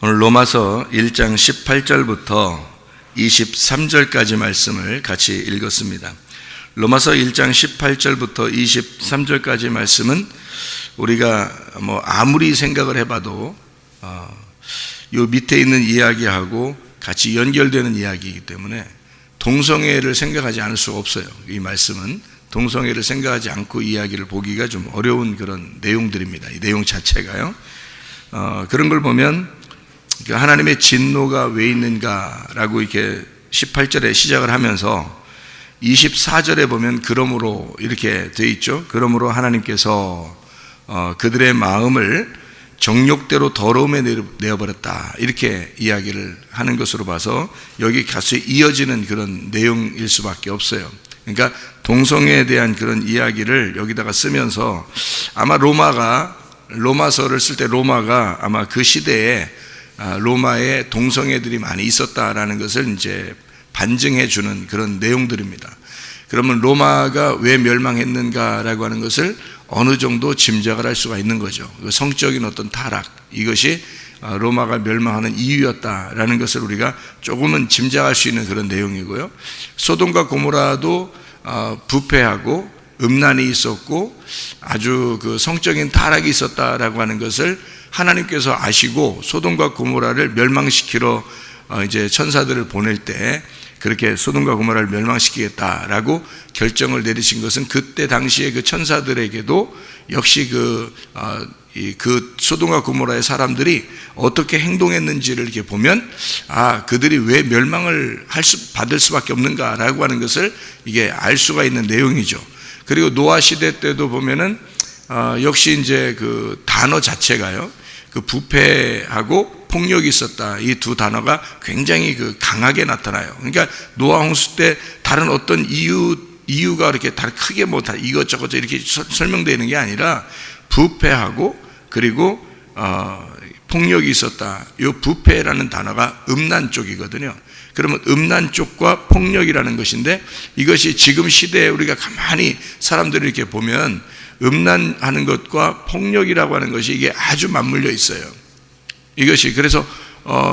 오늘 로마서 1장 18절부터 23절까지 말씀을 같이 읽었습니다. 로마서 1장 18절부터 23절까지 말씀은 우리가 아무리 생각을 해봐도 요 밑에 있는 이야기하고 같이 연결되는 이야기이기 때문에 동성애를 생각하지 않을 수가 없어요. 이 말씀은 동성애를 생각하지 않고 이야기를 보기가 좀 어려운 그런 내용들입니다. 이 내용 자체가요. 그런 걸 보면 하나님의 진노가 왜 있는가라고 이렇게 18절에 시작을 하면서 24절에 보면 그러므로 이렇게 되어 있죠. 그러므로 하나님께서 그들의 마음을 정욕대로 더러움에 내어버렸다, 이렇게 이야기를 하는 것으로 봐서 여기 가서 이어지는 그런 내용일 수밖에 없어요. 그러니까 동성애에 대한 그런 이야기를 여기다가 쓰면서 아마 로마서를 쓸 때 로마가 아마 그 시대에 로마에 동성애들이 많이 있었다라는 것을 이제 반증해 주는 그런 내용들입니다. 그러면 로마가 왜 멸망했는가라고 하는 것을 어느 정도 짐작을 할 수가 있는 거죠. 성적인 어떤 타락, 이것이 로마가 멸망하는 이유였다라는 것을 우리가 조금은 짐작할 수 있는 그런 내용이고요. 소돔과 고모라도 부패하고 음란이 있었고 아주 그 성적인 타락이 있었다라고 하는 것을 하나님께서 아시고 소돔과 고모라를 멸망시키러 이제 천사들을 보낼 때 그렇게 소돔과 고모라를 멸망시키겠다라고 결정을 내리신 것은 그때 당시에 그 천사들에게도 역시 그 소돔과 고모라의 사람들이 어떻게 행동했는지를 이렇게 보면 그들이 왜 멸망을 받을 수밖에 없는가라고 하는 것을 이게 알 수가 있는 내용이죠. 그리고 노아 시대 때도 보면은 역시 이제 그 단어 자체가요, 그 부패하고 폭력이 있었다, 이 두 단어가 굉장히 그 강하게 나타나요. 그러니까 노아 홍수 때 다른 어떤 이유가 이렇게 다 크게 다 이것저것 이렇게 설명되는 게 아니라 부패하고 그리고 폭력이 있었다. 이 부패라는 단어가 음란 쪽이거든요. 그러면 음란 쪽과 폭력이라는 것인데, 이것이 지금 시대에 우리가 가만히 사람들을 이렇게 보면 음란하는 것과 폭력이라고 하는 것이 이게 아주 맞물려 있어요. 이것이 그래서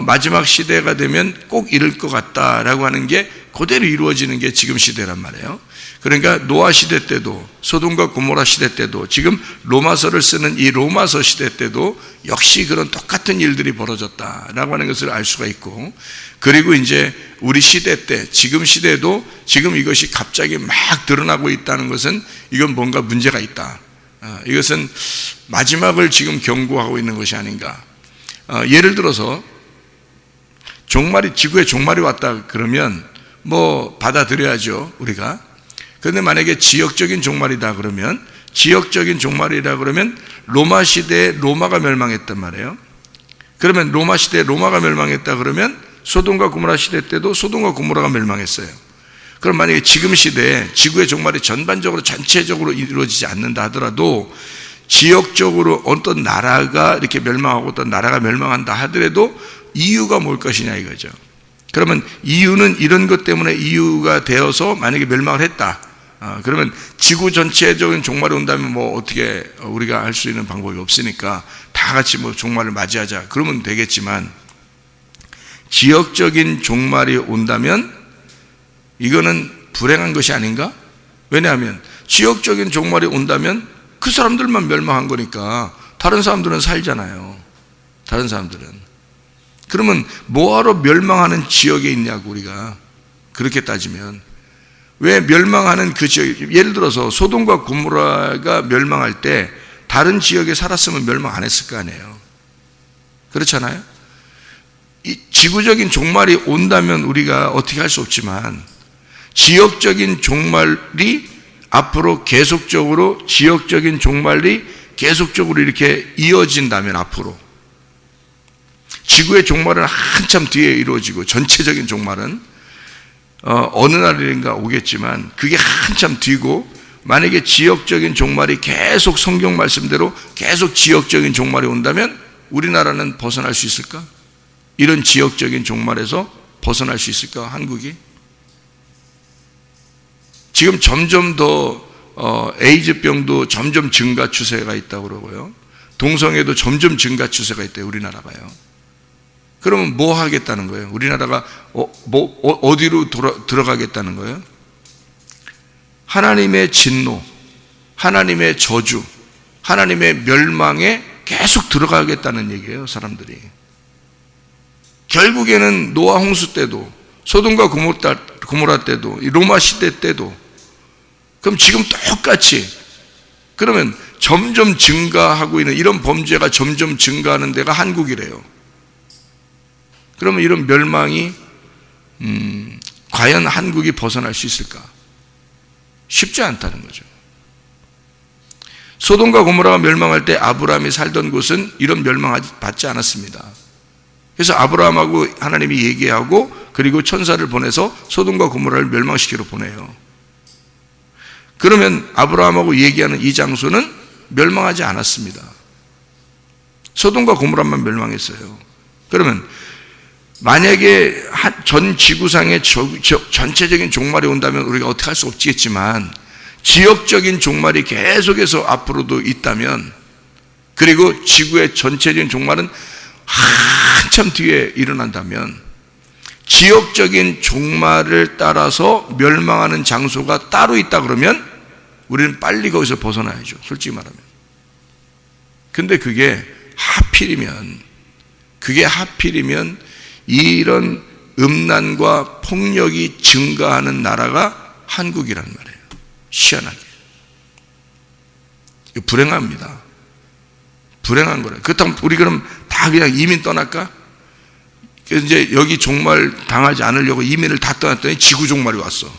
마지막 시대가 되면 꼭 이럴 것 같다라고 하는 게 그대로 이루어지는 게 지금 시대란 말이에요. 그러니까 노아 시대 때도 소돔과 고모라 시대 때도 지금 로마서를 쓰는 이 로마서 시대 때도 역시 그런 똑같은 일들이 벌어졌다라고 하는 것을 알 수가 있고, 그리고 이제 우리 시대 때 지금 시대도 지금 이것이 갑자기 막 드러나고 있다는 것은 이건 뭔가 문제가 있다. 이것은 마지막을 지금 경고하고 있는 것이 아닌가. 예를 들어서 지구에 종말이 왔다 그러면 받아들여야죠, 우리가. 그런데 만약에 지역적인 종말이다 그러면, 지역적인 종말이라 그러면 로마 시대에 로마가 멸망했단 말이에요. 그러면 로마 시대에 로마가 멸망했다 그러면 소돔과 고모라 시대 때도 소돔과 고모라가 멸망했어요. 그럼 만약에 지금 시대에 지구의 종말이 전반적으로 전체적으로 이루어지지 않는다 하더라도 지역적으로 어떤 나라가 이렇게 멸망하고 어떤 나라가 멸망한다 하더라도 이유가 뭘 것이냐 이거죠. 그러면 이유는 이런 것 때문에 이유가 되어서 만약에 멸망을 했다, 그러면 지구 전체적인 종말이 온다면 어떻게 우리가 할 수 있는 방법이 없으니까 다 같이 종말을 맞이하자 그러면 되겠지만, 지역적인 종말이 온다면 이거는 불행한 것이 아닌가? 왜냐하면 지역적인 종말이 온다면 그 사람들만 멸망한 거니까 다른 사람들은 살잖아요. 다른 사람들은. 그러면 뭐하러 멸망하는 지역에 있냐고, 우리가 그렇게 따지면. 왜 멸망하는 그 지역, 예를 들어서 소돔과 고모라가 멸망할 때 다른 지역에 살았으면 멸망 안 했을 거 아니에요. 그렇잖아요. 이 지구적인 종말이 온다면 우리가 어떻게 할 수 없지만, 지역적인 종말이 앞으로 계속적으로 지역적인 종말이 계속적으로 이렇게 이어진다면, 앞으로 지구의 종말은 한참 뒤에 이루어지고 전체적인 종말은 어느 날인가 오겠지만 그게 한참 뒤고, 만약에 지역적인 종말이 계속 성경 말씀대로 계속 지역적인 종말이 온다면 우리나라는 벗어날 수 있을까? 이런 지역적인 종말에서 벗어날 수 있을까, 한국이? 지금 점점 더 에이즈병도 점점 증가 추세가 있다고 그러고요. 동성애도 점점 증가 추세가 있대요, 우리나라가요. 그러면 뭐 하겠다는 거예요? 우리나라가 어디로 들어가겠다는 거예요? 하나님의 진노, 하나님의 저주, 하나님의 멸망에 계속 들어가겠다는 얘기예요, 사람들이. 결국에는 노아 홍수 때도, 소돔과 고모라 때도, 로마 시대 때도, 그럼 지금 똑같이, 그러면 점점 증가하고 있는 이런 범죄가 점점 증가하는 데가 한국이래요. 그러면 이런 멸망이 과연 한국이 벗어날 수 있을까? 쉽지 않다는 거죠. 소돔과 고모라가 멸망할 때 아브라함이 살던 곳은 이런 멸망받지 않았습니다. 그래서 아브라함하고 하나님이 얘기하고 그리고 천사를 보내서 소돔과 고모라를 멸망시키러 보내요. 그러면 아브라함하고 얘기하는 이 장소는 멸망하지 않았습니다. 소돔과 고모라만 멸망했어요. 그러면 만약에 전 지구상에 전체적인 종말이 온다면 우리가 어떻게 할 수 없겠지만 지역적인 종말이 계속해서 앞으로도 있다면, 그리고 지구의 전체적인 종말은 한참 뒤에 일어난다면, 지역적인 종말을 따라서 멸망하는 장소가 따로 있다 그러면 우리는 빨리 거기서 벗어나야죠, 솔직히 말하면. 근데 그게 하필이면 이런 음란과 폭력이 증가하는 나라가 한국이란 말이에요. 희한하게. 불행합니다. 불행한 거래요. 그렇다면 우리 그럼 다 그냥 이민 떠날까? 그래서 이제 여기 종말 당하지 않으려고 이민을 다 떠났더니 지구 종말이 왔어.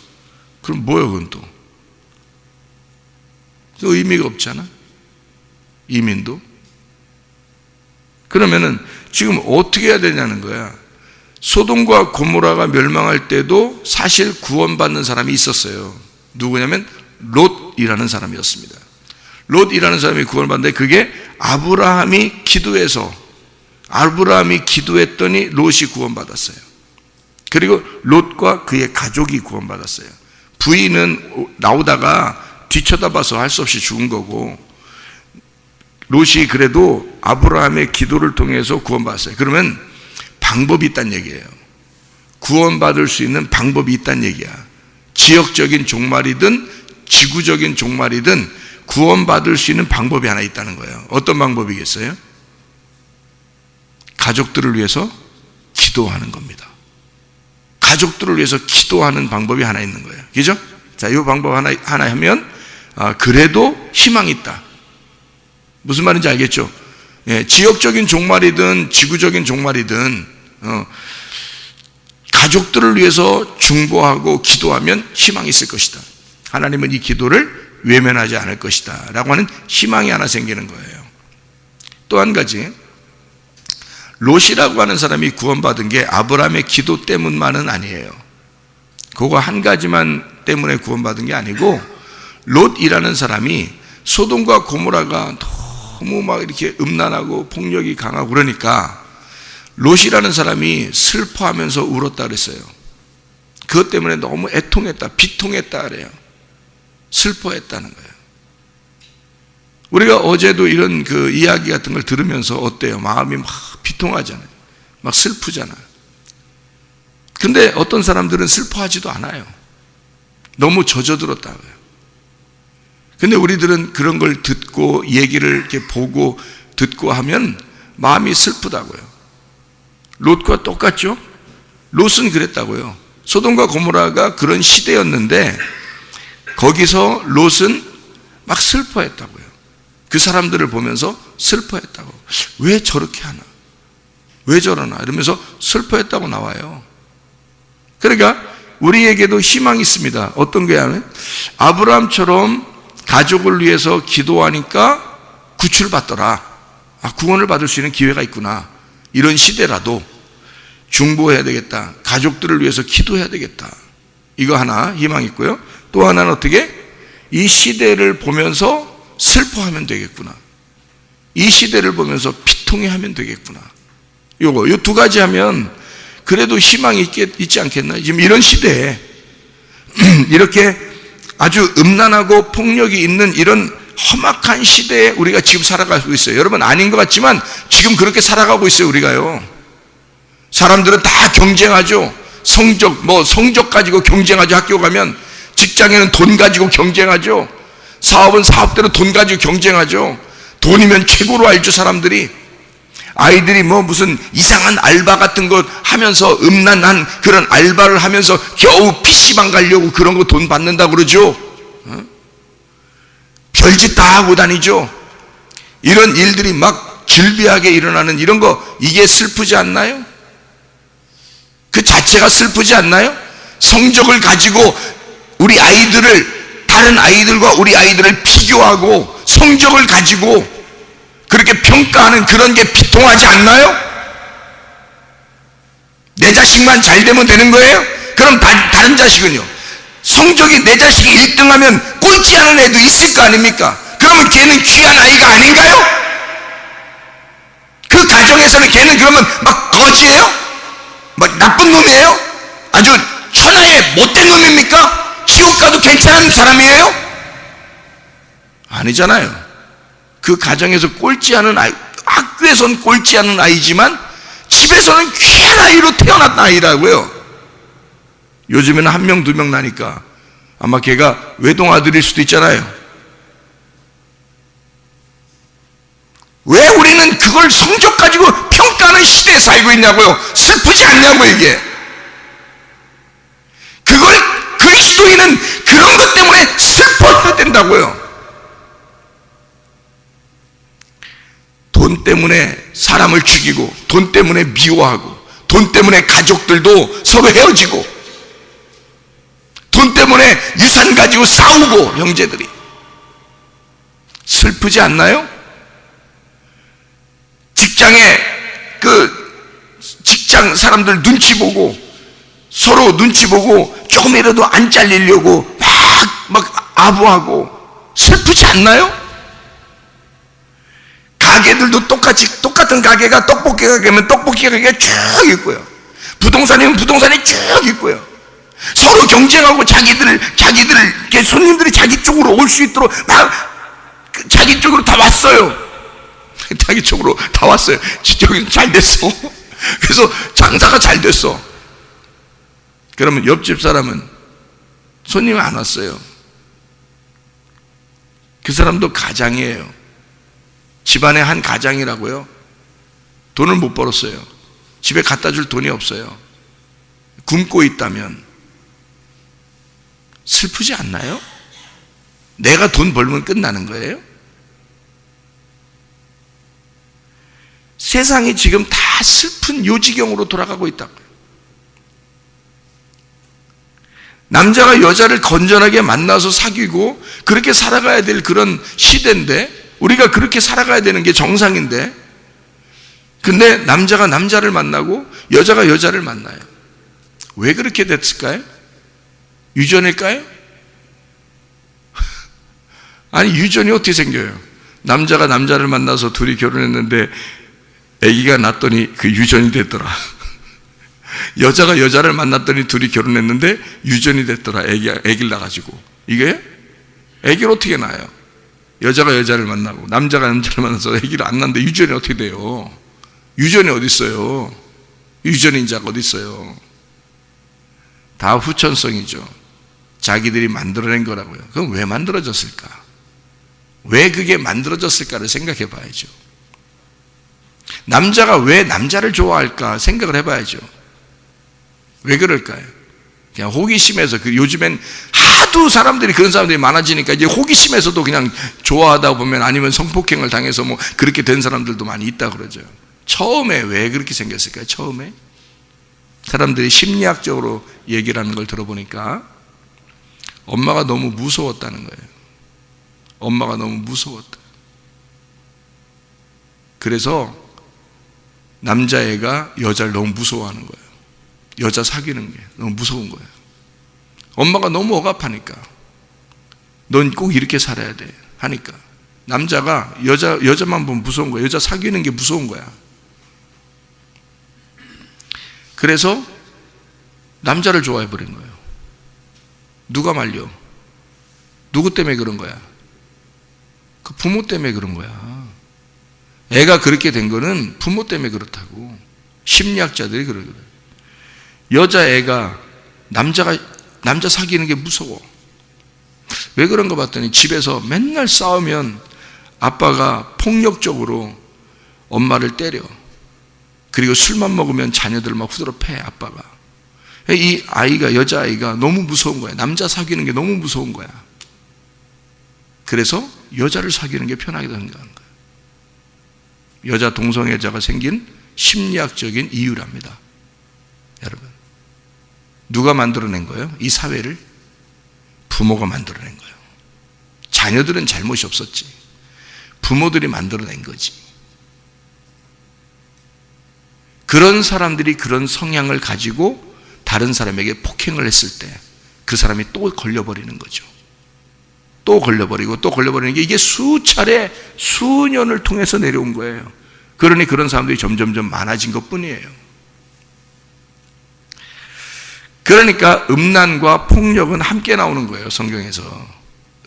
그럼 뭐예요, 그건 또? 의미가 없잖아, 이민도. 그러면은 지금 어떻게 해야 되냐는 거야. 소돔과 고모라가 멸망할 때도 사실 구원받는 사람이 있었어요. 누구냐면 롯이라는 사람이었습니다. 롯이라는 사람이 구원받는데 그게 아브라함이 기도했더니 롯이 구원받았어요. 그리고 롯과 그의 가족이 구원받았어요. 부인은 나오다가 뒤쳐다봐서 할 수 없이 죽은 거고, 롯이 그래도 아브라함의 기도를 통해서 구원받았어요. 그러면 방법이 있다는 얘기예요. 구원받을 수 있는 방법이 있다는 얘기야. 지역적인 종말이든 지구적인 종말이든 구원받을 수 있는 방법이 하나 있다는 거예요. 어떤 방법이겠어요? 가족들을 위해서 기도하는 겁니다. 가족들을 위해서 기도하는 방법이 하나 있는 거예요. 그죠? 자, 이 방법 하나 하면 그래도 희망이 있다. 무슨 말인지 알겠죠? 예, 지역적인 종말이든 지구적인 종말이든 가족들을 위해서 중보하고 기도하면 희망이 있을 것이다. 하나님은 이 기도를 외면하지 않을 것이다 라고 하는 희망이 하나 생기는 거예요. 또 한 가지, 롯이라고 하는 사람이 구원받은 게 아브라함의 기도 때문만은 아니에요. 그거 한 가지만 때문에 구원받은 게 아니고, 롯이라는 사람이 소돔과 고모라가 너무 막 이렇게 음란하고 폭력이 강하고 그러니까 롯이라는 사람이 슬퍼하면서 울었다 그랬어요. 그것 때문에 너무 애통했다, 비통했다 그래요. 슬퍼했다는 거예요. 우리가 어제도 이런 그 이야기 같은 걸 들으면서 어때요? 마음이 막 비통하잖아요. 막 슬프잖아요. 근데 어떤 사람들은 슬퍼하지도 않아요. 너무 젖어들었다고요. 근데 우리들은 그런 걸 듣고 얘기를 이렇게 보고 듣고 하면 마음이 슬프다고요. 롯과 똑같죠? 롯은 그랬다고요. 소돔과 고모라가 그런 시대였는데 거기서 롯은 막 슬퍼했다고요. 그 사람들을 보면서 슬퍼했다고. 왜 저렇게 하나? 왜 저러나? 이러면서 슬퍼했다고 나와요. 그러니까 우리에게도 희망이 있습니다. 어떤 거야? 아브라함처럼 가족을 위해서 기도하니까 구출받더라. 구원을 받을 수 있는 기회가 있구나. 이런 시대라도 중보해야 되겠다. 가족들을 위해서 기도해야 되겠다. 이거 하나 희망이 있고요. 또 하나는 어떻게? 이 시대를 보면서 슬퍼하면 되겠구나. 이 시대를 보면서 비통해하면 되겠구나. 요 두 가지 하면 그래도 희망이 있지 않겠나? 지금 이런 시대에 이렇게 아주 음란하고 폭력이 있는 이런 험악한 시대에 우리가 지금 살아가고 있어요. 여러분 아닌 것 같지만 지금 그렇게 살아가고 있어요, 우리가요. 사람들은 다 경쟁하죠. 성적 가지고 경쟁하죠. 학교 가면. 직장에는 돈 가지고 경쟁하죠. 사업은 사업대로 돈 가지고 경쟁하죠. 돈이면 최고로 알죠, 사람들이. 아이들이 무슨 이상한 알바 같은 거 하면서 음란한 그런 알바를 하면서 겨우 PC방 가려고 그런 거 돈 받는다고 그러죠. 별짓 다 하고 다니죠. 이런 일들이 막 질비하게 일어나는 이런 거, 이게 슬프지 않나요? 그 자체가 슬프지 않나요? 성적을 가지고 우리 아이들을, 다른 아이들과 우리 아이들을 비교하고 성적을 가지고 그렇게 평가하는 그런 게 비통하지 않나요? 내 자식만 잘 되면 되는 거예요? 그럼 다른 자식은요? 성적이 내 자식이 1등하면 꼴찌 하는 애도 있을 거 아닙니까? 그러면 걔는 귀한 아이가 아닌가요? 그 가정에서는 걔는 그러면 막 거지예요? 막 나쁜 놈이에요? 아주 천하의 못된 놈입니까? 지옥 가도 괜찮은 사람이에요? 아니잖아요. 그 가정에서 꼴찌하는 아이, 학교에선 꼴찌하는 아이지만 집에서는 귀한 아이로 태어난 아이라고요. 요즘에는 1명, 2명 나니까 아마 걔가 외동아들일 수도 있잖아요. 왜 우리는 그걸 성적 가지고 평가하는 시대에 살고 있냐고요. 슬프지 않냐고. 이게 그걸 그리스도인은 그런 것 때문에 슬퍼해야 된다고요. 돈 때문에 사람을 죽이고, 돈 때문에 미워하고, 돈 때문에 가족들도 서로 헤어지고, 돈 때문에 유산 가지고 싸우고, 형제들이. 슬프지 않나요? 직장 사람들 눈치 보고, 서로 눈치 보고 조금이라도 안 잘리려고 막 아부하고, 슬프지 않나요? 가게들도 똑같은 가게가 떡볶이 가게면 떡볶이 가게가 쭉 있고요. 부동산이면 부동산이 쭉 있고요. 서로 경쟁하고 손님들이 자기 쪽으로 올 수 있도록 막 자기 쪽으로 다 왔어요. 자기 쪽으로 다 왔어요. 저기 잘 됐어. 그래서 장사가 잘 됐어. 그러면 옆집 사람은 손님이 안 왔어요. 그 사람도 가장이에요. 집안의 한 가장이라고요. 돈을 못 벌었어요. 집에 갖다 줄 돈이 없어요. 굶고 있다면 슬프지 않나요? 내가 돈 벌면 끝나는 거예요? 세상이 지금 다 슬픈 요지경으로 돌아가고 있다고요. 남자가 여자를 건전하게 만나서 사귀고 그렇게 살아가야 될 그런 시대인데, 우리가 그렇게 살아가야 되는 게 정상인데, 근데 남자가 남자를 만나고 여자가 여자를 만나요. 왜 그렇게 됐을까요? 유전일까요? 아니, 유전이 어떻게 생겨요? 남자가 남자를 만나서 둘이 결혼했는데 아기가 낳았더니 그 유전이 됐더라. 여자가 여자를 만났더니 둘이 결혼했는데 유전이 됐더라. 아기를 낳아가지고. 이게 아기를 어떻게 낳아요? 여자가 여자를 만나고 남자가 남자를 만나서 아기를 안 낳는데 유전이 어떻게 돼요? 유전이 어디 있어요? 유전인자가 어디 있어요? 다 후천성이죠. 자기들이 만들어낸 거라고요. 그럼 왜 만들어졌을까? 왜 그게 만들어졌을까를 생각해 봐야죠. 남자가 왜 남자를 좋아할까 생각을 해봐야죠. 왜 그럴까요? 그냥 호기심에서, 요즘엔 하도 사람들이, 그런 사람들이 많아지니까 이제 호기심에서도 그냥 좋아하다 보면, 아니면 성폭행을 당해서 그렇게 된 사람들도 많이 있다 그러죠. 처음에 왜 그렇게 생겼을까요? 처음에 사람들이 심리학적으로 얘기를 하는 걸 들어보니까 엄마가 너무 무서웠다는 거예요. 엄마가 너무 무서웠다. 그래서 남자애가 여자를 너무 무서워하는 거예요. 여자 사귀는 게 너무 무서운 거예요. 엄마가 너무 억압하니까, 넌 꼭 이렇게 살아야 돼 하니까 남자가 여자만 보면 무서운 거야. 여자 사귀는 게 무서운 거야. 그래서 남자를 좋아해 버린 거예요. 누가 말려? 누구 때문에 그런 거야? 그 부모 때문에 그런 거야. 애가 그렇게 된 거는 부모 때문에 그렇다고. 심리학자들이 그러거든. 여자애가 남자 사귀는 게 무서워. 왜 그런가 봤더니 집에서 맨날 싸우면 아빠가 폭력적으로 엄마를 때려. 그리고 술만 먹으면 자녀들 막 후드러 패, 아빠가. 이 아이가, 여자아이가 너무 무서운 거야. 남자 사귀는 게 너무 무서운 거야. 그래서 여자를 사귀는 게 편하게 생각하는 거야. 여자 동성애자가 생긴 심리학적인 이유랍니다. 여러분, 누가 만들어낸 거예요? 이 사회를 부모가 만들어낸 거예요. 자녀들은 잘못이 없었지. 부모들이 만들어낸 거지. 그런 사람들이 그런 성향을 가지고 다른 사람에게 폭행을 했을 때 그 사람이 또 걸려버리는 거죠. 또 걸려버리고 또 걸려버리는 게 이게 수차례 수년을 통해서 내려온 거예요. 그러니 그런 사람들이 점점점 많아진 것뿐이에요. 그러니까 음란과 폭력은 함께 나오는 거예요. 성경에서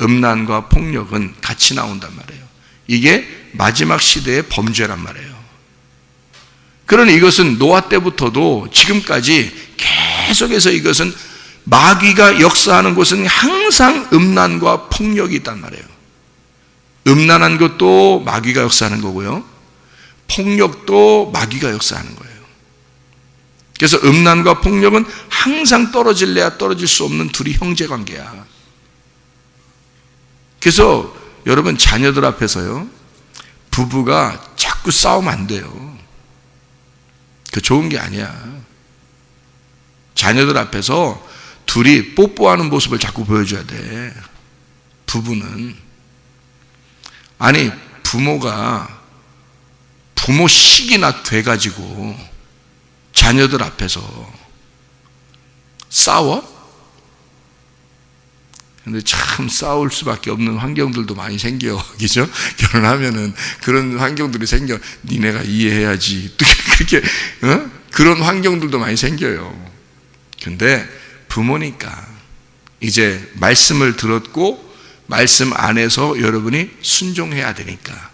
음란과 폭력은 같이 나온단 말이에요. 이게 마지막 시대의 범죄란 말이에요. 그러니 이것은 노아 때부터도 지금까지 계속해서 이것은 마귀가 역사하는 곳은 항상 음란과 폭력이 있단 말이에요. 음란한 것도 마귀가 역사하는 거고요, 폭력도 마귀가 역사하는 거예요. 그래서 음란과 폭력은 항상 떨어질래야 떨어질 수 없는 둘이 형제관계야. 그래서 여러분, 자녀들 앞에서요, 부부가 자꾸 싸우면 안 돼요. 그 좋은 게 아니야. 자녀들 앞에서 둘이 뽀뽀하는 모습을 자꾸 보여줘야 돼. 부부는. 아니, 부모식이나 돼가지고 자녀들 앞에서 싸워? 근데 참 싸울 수밖에 없는 환경들도 많이 생겨. 그죠? 결혼하면은 그런 환경들이 생겨. 니네가 이해해야지. 그렇게, 그런 환경들도 많이 생겨요. 근데 부모니까 이제 말씀을 들었고 말씀 안에서 여러분이 순종해야 되니까,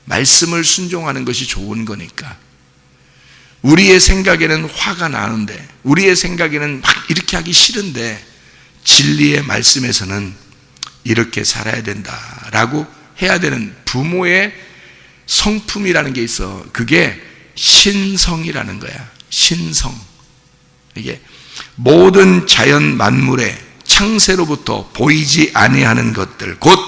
말씀을 순종하는 것이 좋은 거니까. 우리의 생각에는 화가 나는데, 우리의 생각에는 막 이렇게 하기 싫은데 진리의 말씀에서는 이렇게 살아야 된다라고 해야 되는 부모의 성품이라는 게 있어. 그게 신성이라는 거야. 신성. 이게 모든 자연 만물의 창세로부터 보이지 아니하는 것들, 곧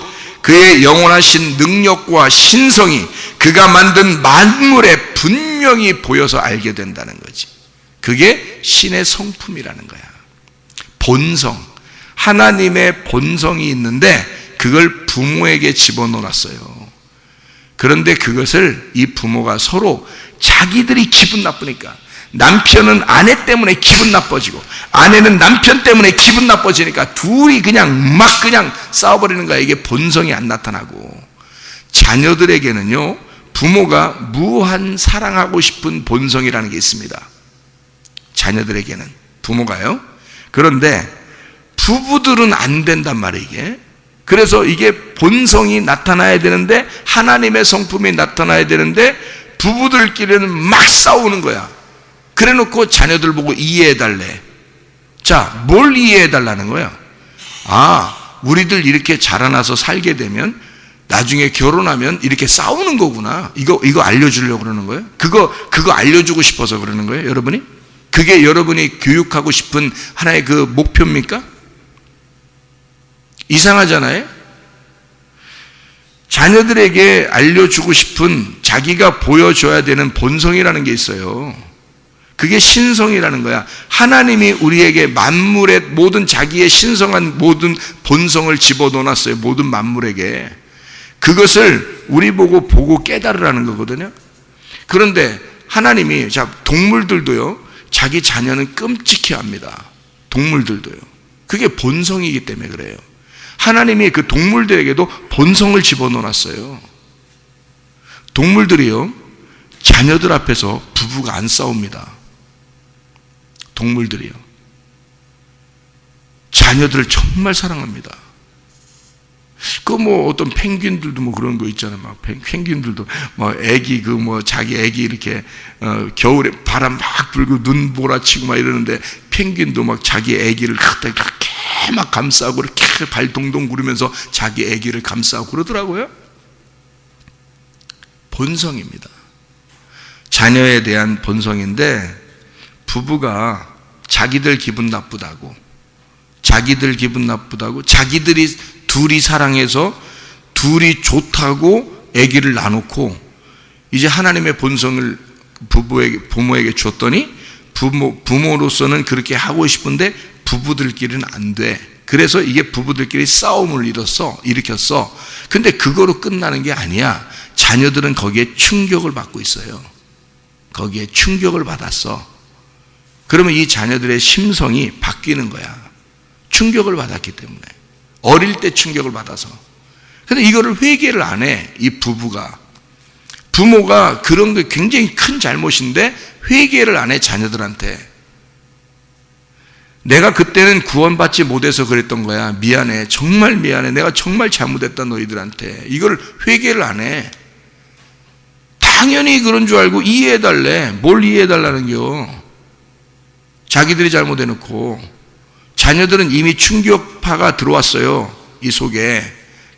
그의 영원하신 능력과 신성이 그가 만든 만물에 분명히 보여서 알게 된다는 거지. 그게 신의 성품이라는 거야. 본성, 하나님의 본성이 있는데 그걸 부모에게 집어넣어놨어요. 그런데 그것을 이 부모가 서로 자기들이 기분 나쁘니까, 남편은 아내 때문에 기분 나빠지고 아내는 남편 때문에 기분 나빠지니까 둘이 그냥 싸워버리는 거야. 이게 본성이 안 나타나고. 자녀들에게는요, 부모가 무한 사랑하고 싶은 본성이라는 게 있습니다. 자녀들에게는 부모가요. 그런데 부부들은 안 된단 말이에요, 이게. 그래서 이게 본성이 나타나야 되는데, 하나님의 성품이 나타나야 되는데 부부들끼리는 막 싸우는 거야. 그래 놓고 자녀들 보고 이해해달래. 자, 뭘 이해해달라는 거야? 아, 우리들 이렇게 자라나서 살게 되면 나중에 결혼하면 이렇게 싸우는 거구나. 이거 알려주려고 그러는 거예요? 그거 알려주고 싶어서 그러는 거예요, 여러분이? 그게 여러분이 교육하고 싶은 하나의 그 목표입니까? 이상하잖아요? 자녀들에게 알려주고 싶은, 자기가 보여줘야 되는 본성이라는 게 있어요. 그게 신성이라는 거야. 하나님이 우리에게 만물의 모든 자기의 신성한 모든 본성을 집어넣어놨어요. 모든 만물에게. 그것을 우리 보고 깨달으라는 거거든요. 그런데 하나님이, 자, 동물들도요, 자기 자녀는 끔찍해 합니다. 동물들도요. 그게 본성이기 때문에 그래요. 하나님이 그 동물들에게도 본성을 집어넣어놨어요. 동물들이요, 자녀들 앞에서 부부가 안 싸웁니다. 동물들이요, 자녀들을 정말 사랑합니다. 그 뭐 어떤 펭귄들도 뭐 그런 거 있잖아요. 막 펭귄들도 뭐 애기 그 뭐 자기 애기 이렇게 겨울에 바람 막 불고 눈 몰아치고 막 이러는데 펭귄도 막 자기 애기를 그렇게 막 감싸고 이렇게 발 동동 구르면서 자기 애기를 감싸고 그러더라고요. 본성입니다. 자녀에 대한 본성인데, 부부가 자기들 기분 나쁘다고 자기들이 둘이 사랑해서 둘이 좋다고 아기를 낳아놓고 이제 하나님의 본성을 부모에게 줬더니 부모로서는 그렇게 하고 싶은데 부부들끼리는 안 돼. 그래서 이게 부부들끼리 싸움을 일으켰어. 근데 그거로 끝나는 게 아니야. 자녀들은 거기에 충격을 받고 있어요. 거기에 충격을 받았어. 그러면 이 자녀들의 심성이 바뀌는 거야. 충격을 받았기 때문에. 어릴 때 충격을 받아서. 근데 이거를 회개를 안 해. 이 부모가 그런 게 굉장히 큰 잘못인데 회개를 안 해, 자녀들한테. 내가 그때는 구원받지 못해서 그랬던 거야. 미안해. 정말 미안해. 내가 정말 잘못했다, 너희들한테. 이걸 회개를 안 해. 당연히 그런 줄 알고 이해해달래. 뭘 이해해달라는겨. 자기들이 잘못해놓고. 자녀들은 이미 충격파가 들어왔어요, 이 속에.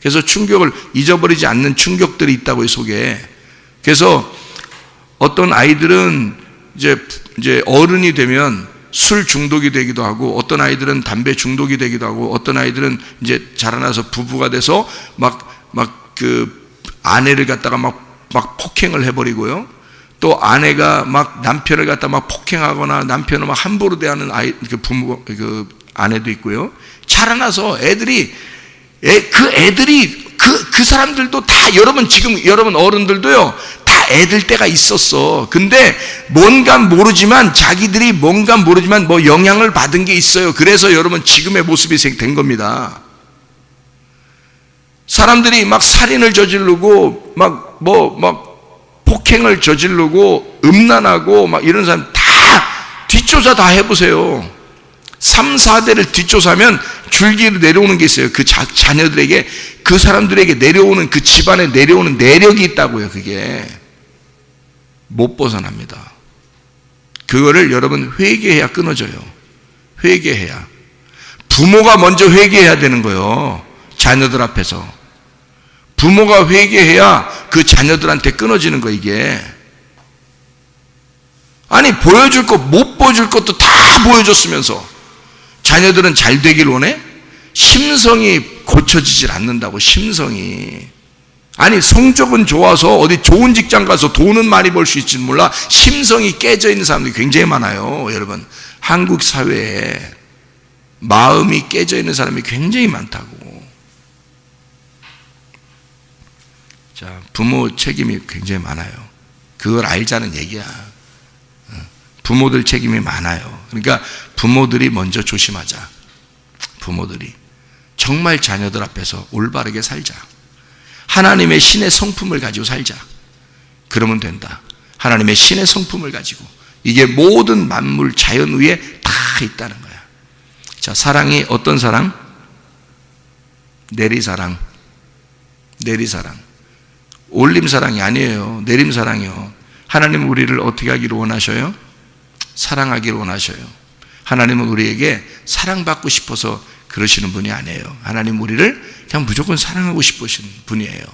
그래서 충격을 잊어버리지 않는 충격들이 있다고, 이 속에. 그래서 어떤 아이들은 이제 어른이 되면 술 중독이 되기도 하고, 어떤 아이들은 담배 중독이 되기도 하고, 어떤 아이들은 이제 자라나서 부부가 돼서 그 아내를 갖다가 막 폭행을 해버리고요. 또 아내가 막 남편을 갖다 막 폭행하거나 남편을 막 함부로 대하는 그 아내도 있고요. 자라나서 그 사람들도 다 여러분 어른들도요, 다 애들 때가 있었어. 근데 자기들이 뭔가 모르지만 뭐 영향을 받은 게 있어요. 그래서 여러분 지금의 모습이 된 겁니다. 사람들이 막 살인을 저지르고 막 폭행을 저지르고 음란하고 막 이런 사람 다 뒷조사 다 해보세요. 3, 4대를 뒷조사하면 줄기로 내려오는 게 있어요. 그 자녀들에게, 그 사람들에게 내려오는, 그 집안에 내려오는 내력이 있다고요. 그게 못 벗어납니다. 그거를 여러분 회개해야 끊어져요. 회개해야. 부모가 먼저 회개해야 되는 거예요. 자녀들 앞에서. 부모가 회개해야 그 자녀들한테 끊어지는 거, 이게. 아니, 보여줄 것, 못 보여줄 것도 다 보여줬으면서 자녀들은 잘 되길 원해? 심성이 고쳐지질 않는다고, 심성이. 아니, 성적은 좋아서 어디 좋은 직장 가서 돈은 많이 벌 수 있지는 몰라. 심성이 깨져 있는 사람들이 굉장히 많아요, 여러분. 한국 사회에 마음이 깨져 있는 사람이 굉장히 많다고. 자, 부모 책임이 굉장히 많아요. 그걸 알자는 얘기야. 부모들 책임이 많아요. 그러니까 부모들이 먼저 조심하자. 부모들이 정말 자녀들 앞에서 올바르게 살자. 하나님의 신의 성품을 가지고 살자. 그러면 된다. 하나님의 신의 성품을 가지고. 이게 모든 만물 자연 위에 다 있다는 거야. 자, 사랑이 어떤 사랑? 내리사랑. 올림사랑이 아니에요. 내림사랑이요. 하나님은 우리를 어떻게 하기를 원하셔요? 사랑하기를 원하셔요. 하나님은 우리에게 사랑받고 싶어서 그러시는 분이 아니에요. 하나님 우리를 그냥 무조건 사랑하고 싶으신 분이에요.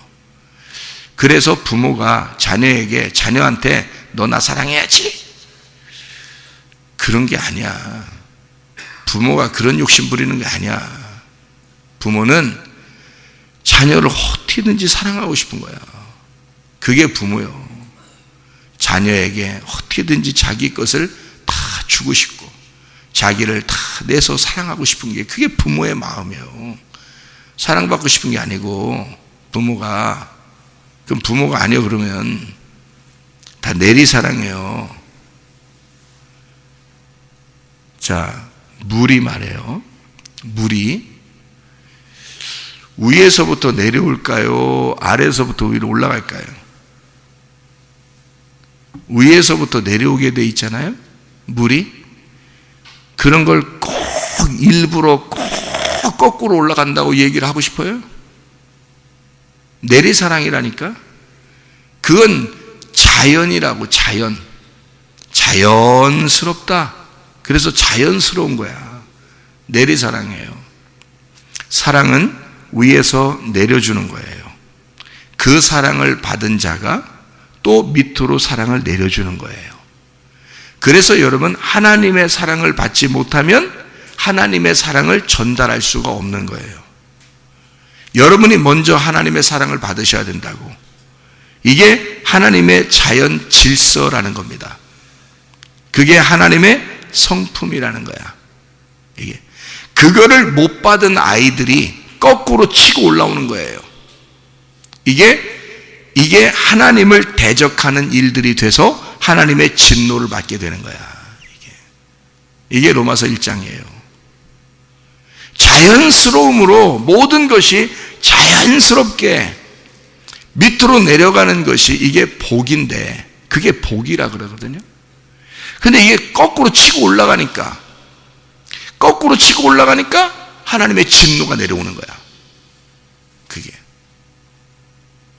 그래서 부모가 자녀한테 너 나 사랑해야지, 그런 게 아니야. 부모가 그런 욕심 부리는 게 아니야. 부모는 자녀를 어떻게든지 사랑하고 싶은 거야. 그게 부모요. 자녀에게 어떻게든지 자기 것을 다 주고 싶고 자기를 다 내서 사랑하고 싶은 게, 그게 부모의 마음이에요. 사랑받고 싶은 게 아니고, 그럼 부모가 아니요 그러면 다 내리사랑이에요. 자, 물이 말해요. 물이 위에서부터 내려올까요? 아래에서부터 위로 올라갈까요? 위에서부터 내려오게 돼 있잖아요, 물이. 그런 걸 꼭 일부러 꼭 거꾸로 올라간다고 얘기를 하고 싶어요? 내리사랑이라니까? 그건 자연이라고, 자연스럽다. 그래서 자연스러운 거야. 내리사랑이에요. 사랑은 위에서 내려주는 거예요. 그 사랑을 받은 자가 또 밑으로 사랑을 내려주는 거예요. 그래서 여러분, 하나님의 사랑을 받지 못하면 하나님의 사랑을 전달할 수가 없는 거예요. 여러분이 먼저 하나님의 사랑을 받으셔야 된다고. 이게 하나님의 자연 질서라는 겁니다. 그게 하나님의 성품이라는 거야. 이게 그거를 못 받은 아이들이 거꾸로 치고 올라오는 거예요. 이게 하나님을 대적하는 일들이 돼서 하나님의 진노를 받게 되는 거야. 이게 로마서 1장이에요. 자연스러움으로 모든 것이 자연스럽게 밑으로 내려가는 것이 이게 복인데, 그게 복이라 그러거든요. 근데 이게 거꾸로 치고 올라가니까 하나님의 진노가 내려오는 거야.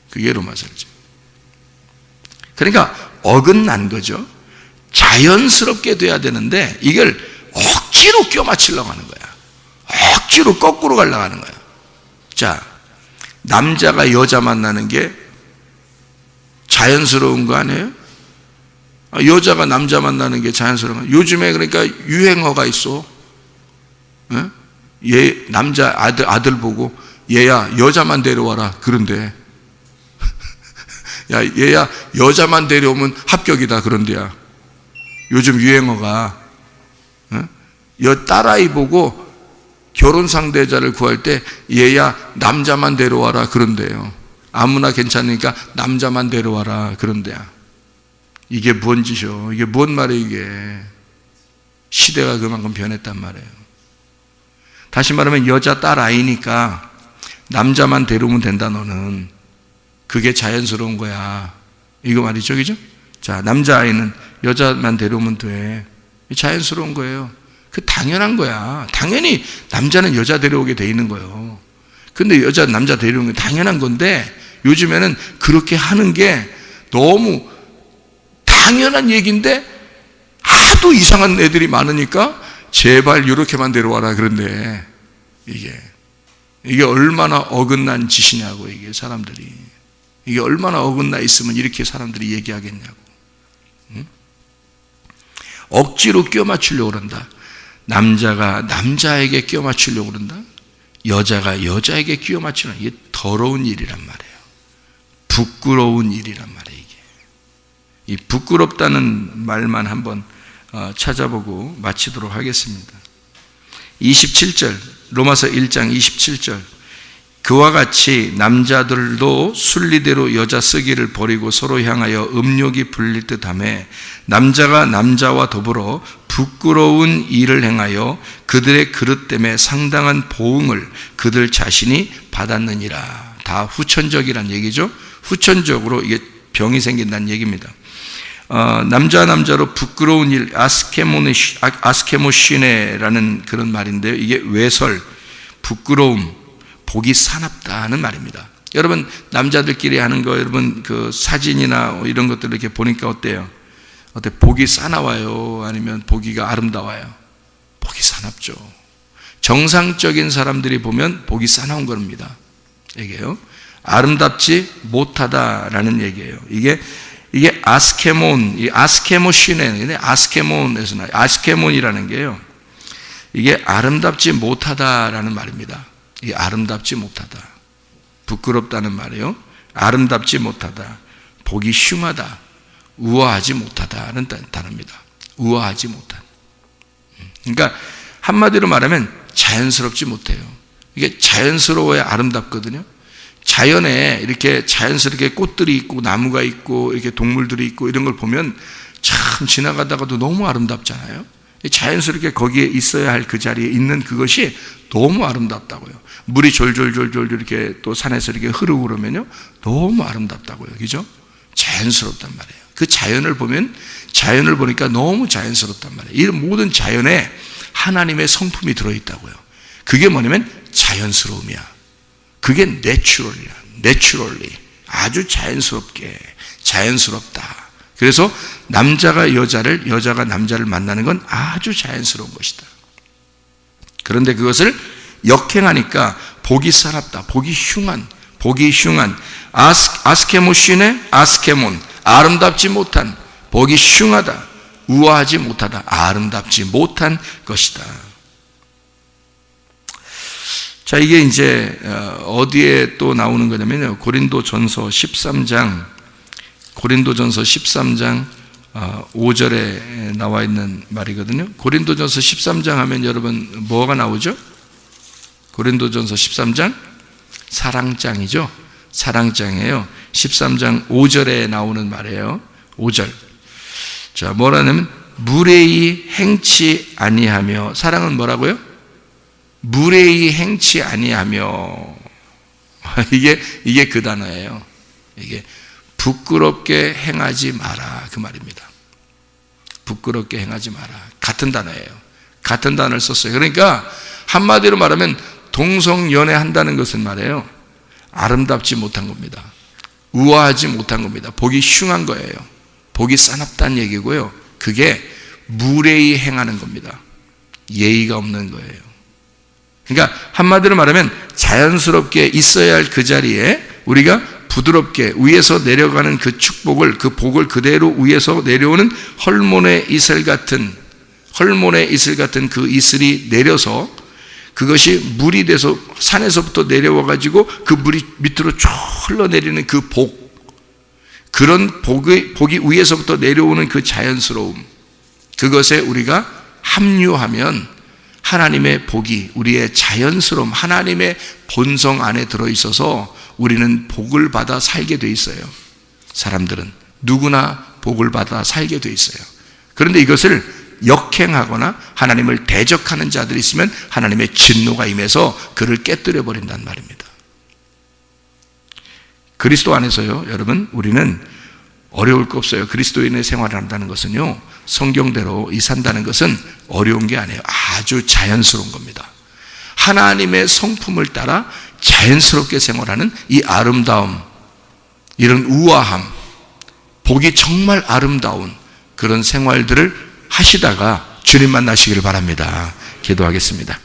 그게 로마서 1장. 그러니까 어긋난 거죠. 자연스럽게 돼야 되는데 이걸 억지로 껴맞추려고 하는 거야. 억지로 거꾸로 가려고 하는 거야. 자, 남자가 여자 만나는 게 자연스러운 거 아니에요? 여자가 남자 만나는 게 자연스러운 거. 요즘에 그러니까 유행어가 있어. 얘 남자 아들 보고 얘야 여자만 데려와라 그런데 야 얘야 여자만 데려오면 합격이다 그런데야. 요즘 유행어가 여 딸아이 보고 결혼 상대자를 구할 때 얘야 남자만 데려와라 그런데요. 아무나 괜찮으니까 남자만 데려와라 그런데야. 이게 뭔 짓이요? 이게 뭔 말이에요? 이게 시대가 그만큼 변했단 말이에요. 다시 말하면 여자 딸아이니까 남자만 데려오면 된다 너는. 그게 자연스러운 거야. 이거 말이죠, 그죠? 자, 남자아이는 여자만 데려오면 돼. 자연스러운 거예요. 그 당연한 거야. 당연히 남자는 여자 데려오게 돼 있는 거예요. 근데 여자 남자 데려오는 게 당연한 건데 요즘에는 그렇게 하는 게 너무 당연한 얘기인데 하도 이상한 애들이 많으니까 제발 이렇게만 데려와라 그런데 이게 얼마나 어긋난 짓이냐고. 이게 사람들이 이게 얼마나 어긋나 있으면 이렇게 사람들이 얘기하겠냐고. 응? 억지로 껴맞추려고 그런다. 남자가 남자에게 껴맞추려고 그런다. 여자가 여자에게 끼워맞추는 이게 더러운 일이란 말이에요. 부끄러운 일이란 말이에요. 이 부끄럽다는 말만 한번 찾아보고 마치도록 하겠습니다. 27절, 로마서 1장 27절. 그와 같이 남자들도 순리대로 여자 쓰기를 버리고 서로 향하여 음욕이 불릴 듯하며 남자가 남자와 더불어 부끄러운 일을 행하여 그들의 그릇 때문에 상당한 보응을 그들 자신이 받았느니라. 다 후천적이란 얘기죠. 후천적으로 이게 병이 생긴다는 얘기입니다. 남자로 부끄러운 일, 아스케모시네라는 그런 말인데요. 이게 외설, 부끄러움, 복이 사납다는 말입니다. 여러분, 남자들끼리 하는 거, 여러분 그 사진이나 이런 것들 이렇게 보니까 어때요? 복이 사나워요? 아니면 보기가 아름다워요? 복이 사납죠. 정상적인 사람들이 보면 복이 사나운 겁니다. 얘기예요. 아름답지 못하다라는 얘기예요. 이게 아스케몬, 이 아스케모시네, 아스케몬에서 나요. 아스케몬이라는 게요. 이게 아름답지 못하다라는 말입니다. 이게 아름답지 못하다. 부끄럽다는 말이에요. 아름답지 못하다. 보기 흉하다. 우아하지 못하다는 단어입니다. 우아하지 못한. 그러니까 한마디로 말하면 자연스럽지 못해요. 이게 자연스러워야 아름답거든요. 자연에 이렇게 자연스럽게 꽃들이 있고 나무가 있고 이렇게 동물들이 있고 이런 걸 보면 참 지나가다가도 너무 아름답잖아요. 자연스럽게 거기에 있어야 할 그 자리에 있는 그것이 너무 아름답다고요. 물이 졸졸졸졸 이렇게 또 산에서 이렇게 흐르고 그러면요 너무 아름답다고요. 그죠? 자연스럽단 말이에요. 그 자연을 보니까 너무 자연스럽단 말이에요. 이 모든 자연에 하나님의 성품이 들어있다고요. 그게 뭐냐면 자연스러움이야. 그게 내추럴이야. naturally, 아주 자연스럽다. 그래서 남자가 여자를, 여자가 남자를 만나는 건 아주 자연스러운 것이다. 그런데 그것을 역행하니까 보기 싸납다, 보기 흉한, 아스케모신의 아스케몬, 아름답지 못한, 보기 흉하다, 우아하지 못하다, 아름답지 못한 것이다. 자, 이게 이제 어디에 또 나오는 거냐면요, 고린도전서 13장 5절에 나와 있는 말이거든요. 고린도전서 13장 하면 여러분 뭐가 나오죠? 고린도전서 13장 사랑장이죠. 사랑장이에요. 13장 5절에 나오는 말이에요. 5절. 자, 뭐라냐면 무례히 행치 아니하며, 사랑은 뭐라고요? 무례히 행치 아니하며. 이게 그 단어예요. 이게 부끄럽게 행하지 마라, 그 말입니다. 부끄럽게 행하지 마라. 같은 단어예요. 같은 단어를 썼어요. 그러니까 한마디로 말하면 동성연애한다는 것은 말이에요, 아름답지 못한 겁니다. 우아하지 못한 겁니다. 보기 흉한 거예요. 보기 싸납다는 얘기고요. 그게 무례히 행하는 겁니다. 예의가 없는 거예요. 그러니까 한마디로 말하면 자연스럽게 있어야 할 그 자리에 우리가 부드럽게 위에서 내려가는 그 축복을, 그 복을 그대로 위에서 내려오는 헐몬의 이슬 같은 그 이슬이 내려서 그것이 물이 돼서 산에서부터 내려와 가지고 그 물이 밑으로 쭉 흘러내리는 그 복, 그런 복이 위에서부터 내려오는 그 자연스러움, 그것에 우리가 합류하면 하나님의 복이 우리의 자연스러움, 하나님의 본성 안에 들어있어서 우리는 복을 받아 살게 돼 있어요. 사람들은 누구나 복을 받아 살게 돼 있어요. 그런데 이것을 역행하거나 하나님을 대적하는 자들이 있으면 하나님의 진노가 임해서 그를 깨뜨려 버린단 말입니다. 그리스도 안에서요, 여러분, 우리는 어려울 거 없어요. 그리스도인의 생활을 한다는 것은요, 성경대로 산다는 것은 어려운 게 아니에요. 아주 자연스러운 겁니다. 하나님의 성품을 따라 자연스럽게 생활하는 이 아름다움, 이런 우아함, 복이 정말 아름다운 그런 생활들을 하시다가 주님 만나시기를 바랍니다. 기도하겠습니다.